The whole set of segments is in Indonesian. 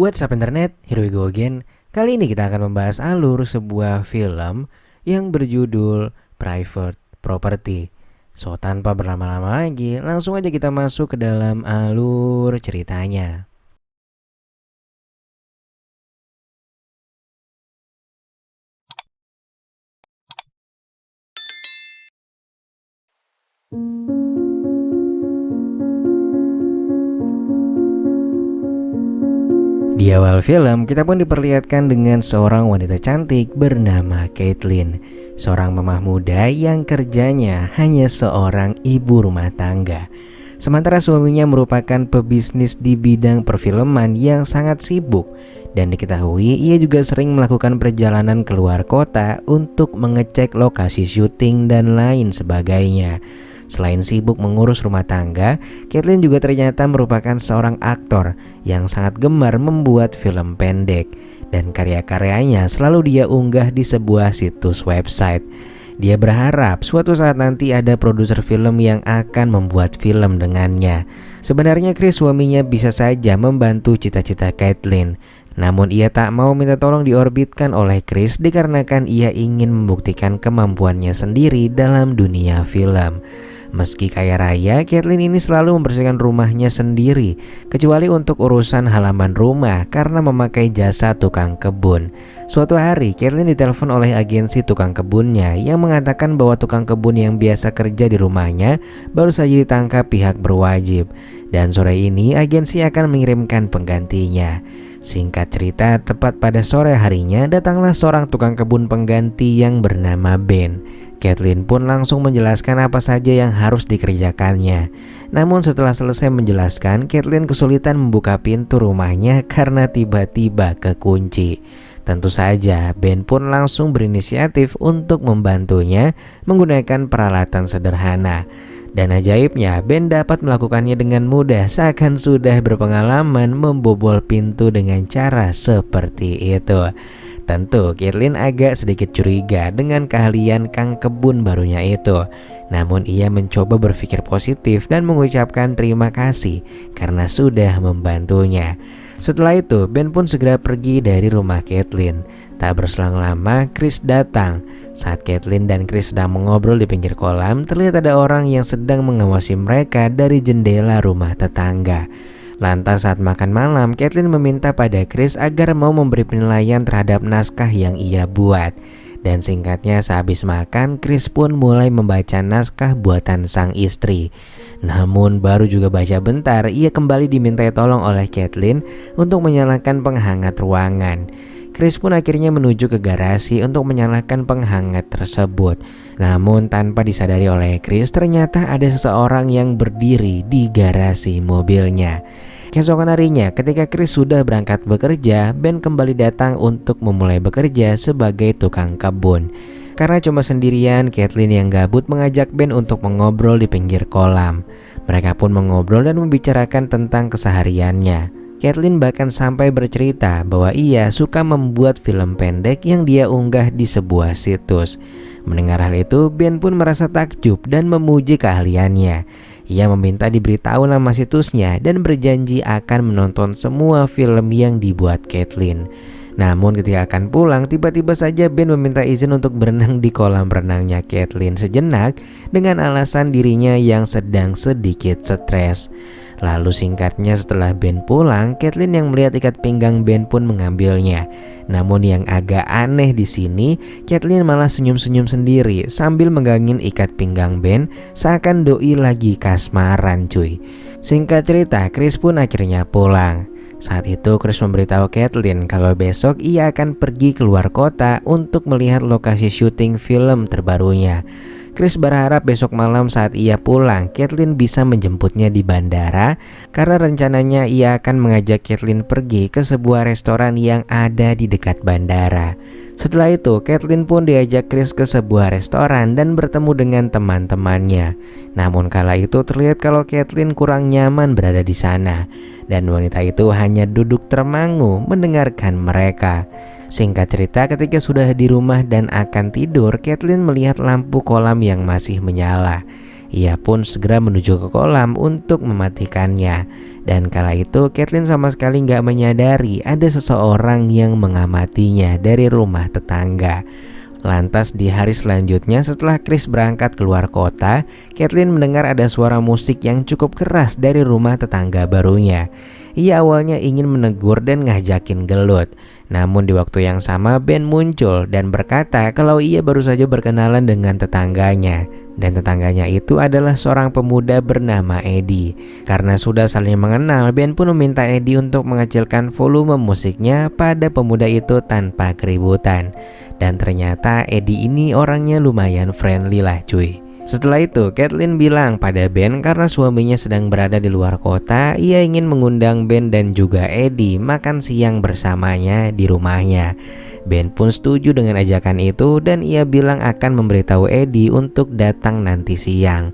What's up internet, here we go again. Kali ini kita akan membahas alur sebuah film yang berjudul Private Property. So tanpa berlama-lama lagi, langsung aja kita masuk ke dalam alur ceritanya. Di awal film, kita pun diperlihatkan dengan seorang wanita cantik bernama Caitlin, seorang mamah muda yang kerjanya hanya seorang ibu rumah tangga. Sementara suaminya merupakan pebisnis di bidang perfilman yang sangat sibuk, dan diketahui ia juga sering melakukan perjalanan keluar kota untuk mengecek lokasi syuting dan lain sebagainya. Selain sibuk mengurus rumah tangga, Caitlin juga ternyata merupakan seorang aktor yang sangat gemar membuat film pendek, dan karya-karyanya selalu dia unggah di sebuah situs website. Dia berharap suatu saat nanti ada produser film yang akan membuat film dengannya. Sebenarnya Chris, suaminya, bisa saja membantu cita-cita Caitlin, namun ia tak mau minta tolong diorbitkan oleh Chris dikarenakan ia ingin membuktikan kemampuannya sendiri dalam dunia film. Meski kaya raya, Caitlin ini selalu membersihkan rumahnya sendiri, kecuali untuk urusan halaman rumah karena memakai jasa tukang kebun. Suatu hari, Caitlin ditelepon oleh agensi tukang kebunnya yang mengatakan bahwa tukang kebun yang biasa kerja di rumahnya baru saja ditangkap pihak berwajib, dan sore ini agensi akan mengirimkan penggantinya. Singkat cerita, tepat pada sore harinya datanglah seorang tukang kebun pengganti yang bernama Ben. Caitlin pun langsung menjelaskan apa saja yang harus dikerjakannya. Namun setelah selesai menjelaskan, Caitlin kesulitan membuka pintu rumahnya karena tiba-tiba kekunci. Tentu saja, Ben pun langsung berinisiatif untuk membantunya menggunakan peralatan sederhana. Dan ajaibnya, Ben dapat melakukannya dengan mudah seakan sudah berpengalaman membobol pintu dengan cara seperti itu. Tentu Caitlin agak sedikit curiga dengan keahlian kang kebun barunya itu. Namun ia mencoba berpikir positif dan mengucapkan terima kasih karena sudah membantunya. Setelah itu Ben pun segera pergi dari rumah Caitlin. Tak berselang lama Chris datang. Saat Caitlin dan Chris sedang mengobrol di pinggir kolam, terlihat ada orang yang sedang mengawasi mereka dari jendela rumah tetangga. Lantas saat makan malam, Caitlin meminta pada Chris agar mau memberi penilaian terhadap naskah yang ia buat. Dan singkatnya sehabis makan, Chris pun mulai membaca naskah buatan sang istri. Namun baru juga baca bentar, ia kembali dimintai tolong oleh Caitlin untuk menyalakan penghangat ruangan. Chris pun akhirnya menuju ke garasi untuk menyalakan penghangat tersebut. Namun tanpa disadari oleh Chris, ternyata ada seseorang yang berdiri di garasi mobilnya. Keesokan harinya, ketika Chris sudah berangkat bekerja, Ben kembali datang untuk memulai bekerja sebagai tukang kebun. Karena cuma sendirian, Caitlin yang gabut mengajak Ben untuk mengobrol di pinggir kolam. Mereka pun mengobrol dan membicarakan tentang kesehariannya. Caitlin bahkan sampai bercerita bahwa ia suka membuat film pendek yang dia unggah di sebuah situs. Mendengar hal itu, Ben pun merasa takjub dan memuji keahliannya. Ia meminta diberitahu nama situsnya dan berjanji akan menonton semua film yang dibuat Caitlin. Namun ketika akan pulang, tiba-tiba saja Ben meminta izin untuk berenang di kolam renangnya Caitlin sejenak dengan alasan dirinya yang sedang sedikit stres. Lalu singkatnya setelah Ben pulang, Caitlin yang melihat ikat pinggang Ben pun mengambilnya. Namun yang agak aneh di sini, Caitlin malah senyum-senyum sendiri sambil megangin ikat pinggang Ben seakan doi lagi kasmaran cuy. Singkat cerita, Chris pun akhirnya pulang. Saat itu Chris memberitahu Caitlin kalau besok ia akan pergi keluar kota untuk melihat lokasi syuting film terbarunya. Chris berharap besok malam saat ia pulang, Caitlin bisa menjemputnya di bandara karena rencananya ia akan mengajak Caitlin pergi ke sebuah restoran yang ada di dekat bandara. Setelah itu, Caitlin pun diajak Chris ke sebuah restoran dan bertemu dengan teman-temannya. Namun kala itu terlihat kalau Caitlin kurang nyaman berada di sana, dan wanita itu hanya duduk termangu mendengarkan mereka. Singkat cerita, ketika sudah di rumah dan akan tidur, Caitlin melihat lampu kolam yang masih menyala. Ia pun segera menuju ke kolam untuk mematikannya. Dan kala itu Caitlin sama sekali nggak menyadari ada seseorang yang mengamatinya dari rumah tetangga. Lantas di hari selanjutnya setelah Chris berangkat keluar kota, Caitlin mendengar ada suara musik yang cukup keras dari rumah tetangga barunya. Ia awalnya ingin menegur dan ngajakin gelut. Namun di waktu yang sama Ben muncul dan berkata kalau ia baru saja berkenalan dengan tetangganya. Dan tetangganya itu adalah seorang pemuda bernama Eddie. Karena sudah saling mengenal, Ben pun meminta Eddie untuk mengecilkan volume musiknya pada pemuda itu tanpa keributan. Dan ternyata Eddie ini orangnya lumayan friendly lah cuy. Setelah itu Caitlin bilang pada Ben karena suaminya sedang berada di luar kota, ia ingin mengundang Ben dan juga Eddie makan siang bersamanya di rumahnya. Ben pun setuju dengan ajakan itu dan ia bilang akan memberitahu Eddie untuk datang nanti siang.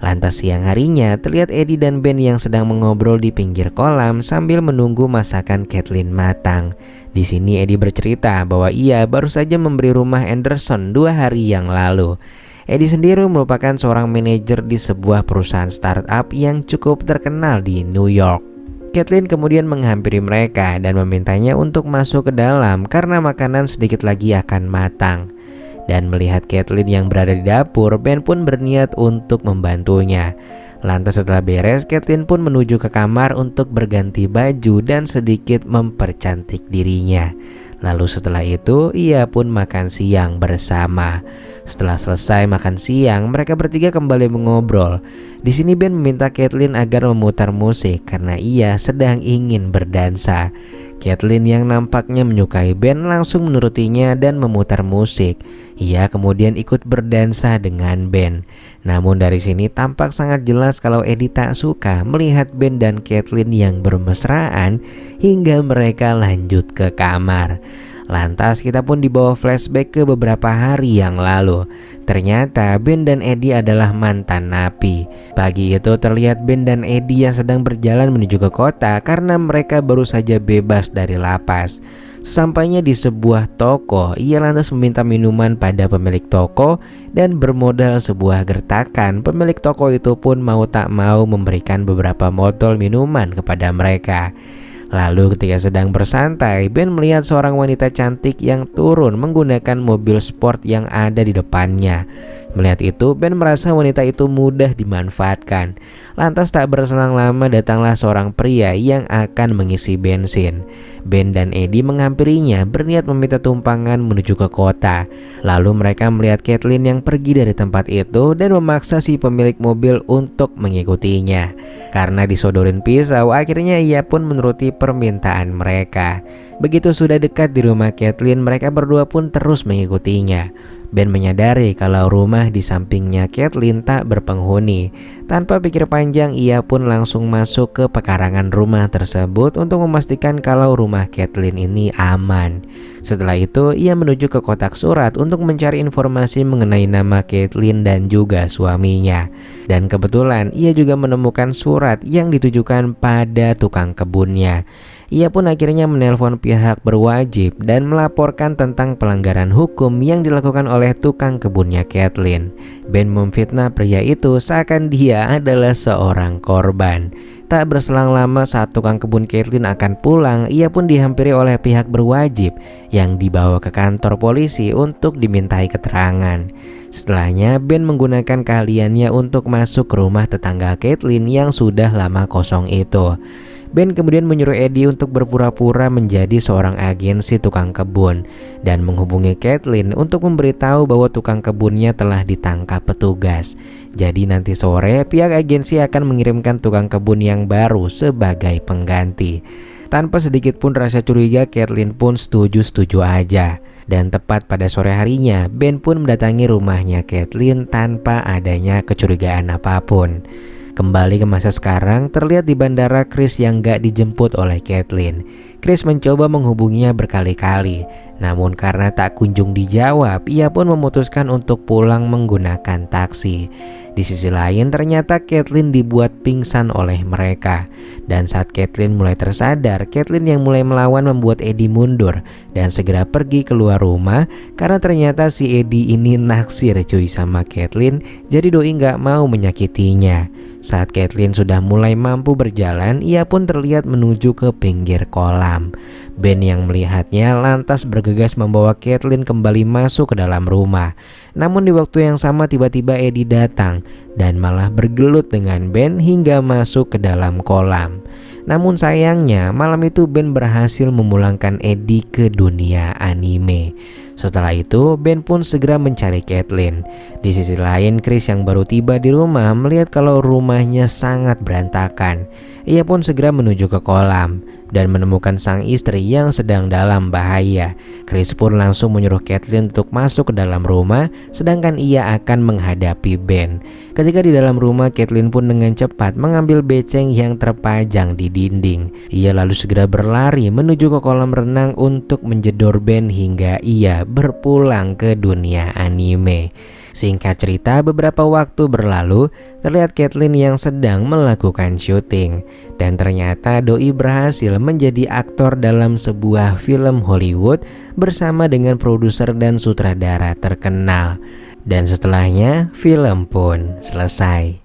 Lantas siang harinya terlihat Eddie dan Ben yang sedang mengobrol di pinggir kolam sambil menunggu masakan Caitlin matang. Di sini Eddie bercerita bahwa ia baru saja memberi rumah Anderson 2 hari yang lalu. Eddie sendiri merupakan seorang manajer di sebuah perusahaan startup yang cukup terkenal di New York. Caitlin kemudian menghampiri mereka dan memintanya untuk masuk ke dalam karena makanan sedikit lagi akan matang. Dan melihat Caitlin yang berada di dapur, Ben pun berniat untuk membantunya. Lantas setelah beres, Caitlin pun menuju ke kamar untuk berganti baju dan sedikit mempercantik dirinya. Lalu setelah itu ia pun makan siang bersama. Setelah selesai makan siang, mereka bertiga kembali mengobrol. Di sini Ben meminta Caitlin agar memutar musik karena ia sedang ingin berdansa. Caitlin yang nampaknya menyukai Ben langsung menurutinya dan memutar musik. Ia kemudian ikut berdansa dengan Ben. Namun dari sini tampak sangat jelas kalau Eddie tak suka melihat Ben dan Caitlin yang bermesraan hingga mereka lanjut ke kamar. Lantas kita pun dibawa flashback ke beberapa hari yang lalu. Ternyata Ben dan Eddie adalah mantan napi. Pagi itu terlihat Ben dan Eddie yang sedang berjalan menuju ke kota karena mereka baru saja bebas dari lapas. Sampainya di sebuah toko, ia lantas meminta minuman pada pemilik toko dan bermodal sebuah gertakan. Pemilik toko itu pun mau tak mau memberikan beberapa botol minuman kepada mereka. Lalu ketika sedang bersantai, Ben melihat seorang wanita cantik yang turun menggunakan mobil sport yang ada di depannya. Melihat itu, Ben merasa wanita itu mudah dimanfaatkan. Lantas tak berselang lama datanglah seorang pria yang akan mengisi bensin. Ben dan Eddie menghampirinya berniat meminta tumpangan menuju ke kota. Lalu mereka melihat Caitlin yang pergi dari tempat itu dan memaksa si pemilik mobil untuk mengikutinya. Karena disodorin pisau, akhirnya ia pun menuruti permintaan mereka. Begitu sudah dekat di rumah Caitlin, mereka berdua pun terus mengikutinya. Ben menyadari kalau rumah di sampingnya Caitlin tak berpenghuni. Tanpa pikir panjang, ia pun langsung masuk ke pekarangan rumah tersebut untuk memastikan kalau rumah Caitlin ini aman. Setelah itu, ia menuju ke kotak surat untuk mencari informasi mengenai nama Caitlin dan juga suaminya. Dan kebetulan, ia juga menemukan surat yang ditujukan pada tukang kebunnya. Ia pun akhirnya menelpon pihak berwajib dan melaporkan tentang pelanggaran hukum yang dilakukan oleh tukang kebunnya Caitlin. Ben memfitnah pria itu seakan dia adalah seorang korban. Tak berselang lama saat tukang kebun Caitlin akan pulang, ia pun dihampiri oleh pihak berwajib yang dibawa ke kantor polisi untuk dimintai keterangan. Setelahnya, Ben menggunakan keahliannya untuk masuk ke rumah tetangga Caitlin yang sudah lama kosong itu. Ben kemudian menyuruh Eddie untuk berpura-pura menjadi seorang agensi tukang kebun dan menghubungi Caitlin untuk memberitahu bahwa tukang kebunnya telah ditangkap petugas. Jadi nanti sore pihak agensi akan mengirimkan tukang kebun yang baru sebagai pengganti. Tanpa sedikit pun rasa curiga, Caitlin pun setuju-setuju aja. Dan tepat pada sore harinya, Ben pun mendatangi rumahnya Caitlin tanpa adanya kecurigaan apapun. Kembali ke masa sekarang, terlihat di bandara Chris yang gak dijemput oleh Caitlin. Chris mencoba menghubunginya berkali-kali, namun karena tak kunjung dijawab, ia pun memutuskan untuk pulang menggunakan taksi. Di sisi lain, ternyata Caitlin dibuat pingsan oleh mereka. Dan saat Caitlin mulai tersadar, Caitlin yang mulai melawan membuat Eddie mundur dan segera pergi keluar rumah karena ternyata si Eddie ini naksir cuy sama Caitlin, jadi doi gak mau menyakitinya. Saat Caitlin sudah mulai mampu berjalan, ia pun terlihat menuju ke pinggir kolam. Ben yang melihatnya lantas bergegas membawa Caitlin kembali masuk ke dalam rumah. Namun di waktu yang sama tiba-tiba Eddie datang dan malah bergelut dengan Ben hingga masuk ke dalam kolam. Namun sayangnya malam itu Ben berhasil memulangkan Eddie ke dunia anime. Setelah itu Ben pun segera mencari Caitlin. Di sisi lain Chris yang baru tiba di rumah melihat kalau rumahnya sangat berantakan. Ia pun segera menuju ke kolam dan menemukan sang istri yang sedang dalam bahaya. Chris pun langsung menyuruh Caitlin untuk masuk ke dalam rumah, sedangkan ia akan menghadapi Ben. Ketika di dalam rumah, Caitlin pun dengan cepat mengambil beceng yang terpajang di dinding. Ia lalu segera berlari menuju ke kolam renang untuk menjedor Ben hingga ia berpulang ke dunia anime. Singkat cerita, beberapa waktu berlalu, terlihat Caitlin yang sedang melakukan syuting. Dan ternyata doi berhasil menjadi aktor dalam sebuah film Hollywood bersama dengan produser dan sutradara terkenal. Dan setelahnya, film pun selesai.